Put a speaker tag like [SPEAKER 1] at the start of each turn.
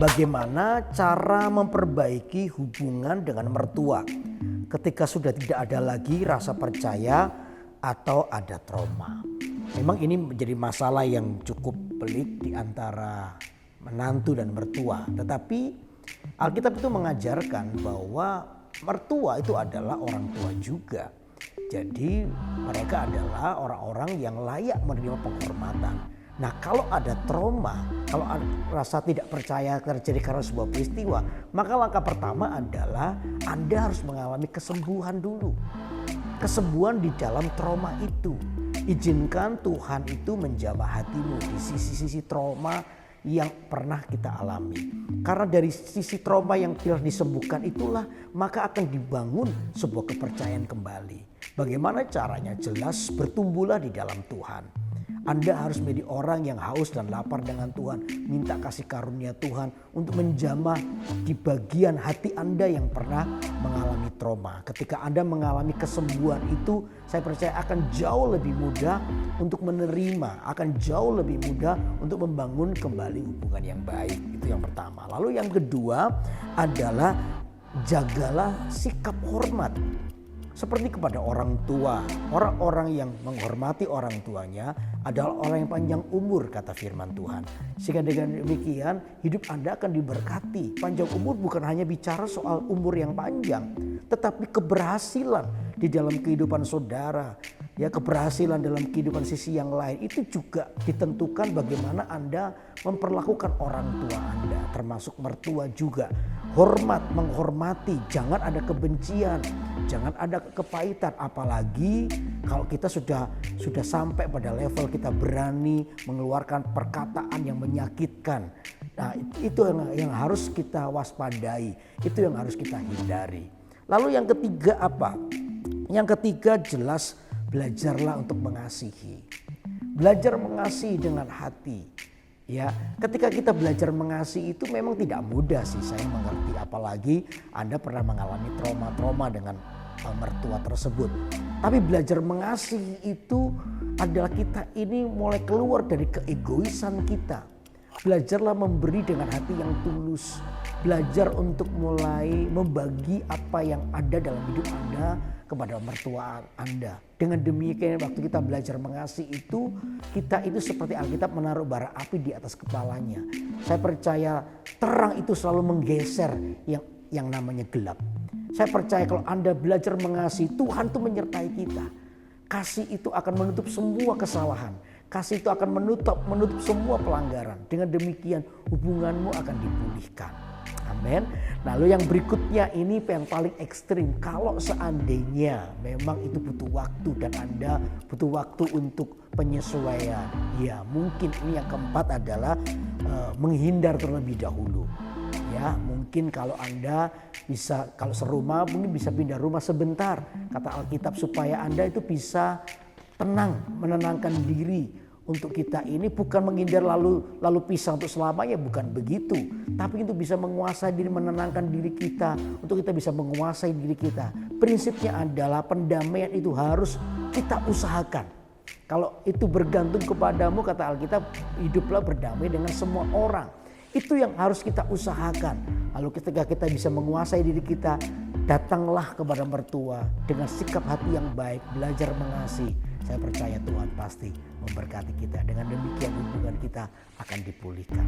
[SPEAKER 1] Bagaimana cara memperbaiki hubungan dengan mertua ketika sudah tidak ada lagi rasa percaya atau ada trauma? Memang ini menjadi masalah yang cukup pelik di antara menantu dan mertua. Tetapi Alkitab itu mengajarkan bahwa mertua itu adalah orang tua juga. Jadi mereka adalah orang-orang yang layak menerima penghormatan. Nah, kalau ada trauma, kalau ada rasa tidak percaya terjadi karena sebuah peristiwa, maka langkah pertama adalah Anda harus mengalami kesembuhan dulu. Kesembuhan di dalam trauma itu. Izinkan Tuhan itu menjamah hatimu di sisi-sisi trauma yang pernah kita alami. Karena dari sisi trauma yang telah disembuhkan itulah maka akan dibangun sebuah kepercayaan kembali. Bagaimana caranya? Jelas, bertumbuhlah di dalam Tuhan. Anda harus menjadi orang yang haus dan lapar dengan Tuhan. Minta kasih karunia Tuhan untuk menjamah di bagian hati Anda yang pernah mengalami trauma. Ketika Anda mengalami kesembuhan itu, saya percaya akan jauh lebih mudah untuk menerima. Akan jauh lebih mudah untuk membangun kembali hubungan yang baik. Itu yang pertama. Lalu yang kedua adalah jagalah sikap hormat. Seperti kepada orang tua, orang-orang yang menghormati orang tuanya adalah orang yang panjang umur, kata firman Tuhan. Sehingga dengan demikian hidup Anda akan diberkati. Panjang umur bukan hanya bicara soal umur yang panjang, tetapi keberhasilan di dalam kehidupan saudara, ya, keberhasilan dalam kehidupan sisi yang lain itu juga ditentukan bagaimana Anda memperlakukan orang tua Anda, termasuk mertua juga. Hormat, menghormati, jangan ada kebencian, jangan ada kepahitan, apalagi kalau kita sudah sampai pada level kita berani mengeluarkan perkataan yang menyakitkan. Nah, itu yang harus kita waspadai, itu yang harus kita hindari. Lalu yang ketiga apa? Yang ketiga jelas belajarlah untuk mengasihi. Belajar mengasihi dengan hati. Ya, ketika kita belajar mengasihi itu memang tidak mudah sih, saya mengerti, apalagi Anda pernah mengalami trauma-trauma dengan mertua tersebut. Tapi belajar mengasihi itu adalah kita ini mulai keluar dari keegoisan kita. Belajarlah memberi dengan hati yang tulus. Belajar untuk mulai membagi apa yang ada dalam hidup Anda kepada mertua Anda. Dengan demikian waktu kita belajar mengasihi itu, kita itu seperti Alkitab menaruh bara api di atas kepalanya. Saya percaya terang itu selalu menggeser yang namanya gelap. Saya percaya kalau Anda belajar mengasihi, Tuhan itu menyertai kita. Kasih itu akan menutup semua kesalahan. Kasih itu akan menutup semua pelanggaran. Dengan demikian hubunganmu akan dipulihkan. Amin. Lalu yang berikutnya ini yang paling ekstrim. Kalau seandainya memang itu butuh waktu dan Anda butuh waktu untuk penyesuaian. Ya, mungkin ini yang keempat adalah menghindar terlebih dahulu. Ya, mungkin kalau Anda bisa, kalau serumah mungkin bisa pindah rumah sebentar. Kata Alkitab supaya Anda itu bisa tenang, menenangkan diri. Untuk kita ini bukan menghindar lalu pisah untuk selamanya, bukan begitu. Tapi itu bisa menguasai diri, menenangkan diri kita. Untuk kita bisa menguasai diri kita. Prinsipnya adalah pendamaian itu harus kita usahakan. Kalau itu bergantung kepadamu, kata Alkitab, hiduplah berdamai dengan semua orang. Itu yang harus kita usahakan. Lalu ketika kita bisa menguasai diri kita, datanglah kepada mertua dengan sikap hati yang baik, belajar mengasihi. Saya percaya Tuhan pasti memberkati kita. Dengan demikian hubungan kita akan dipulihkan.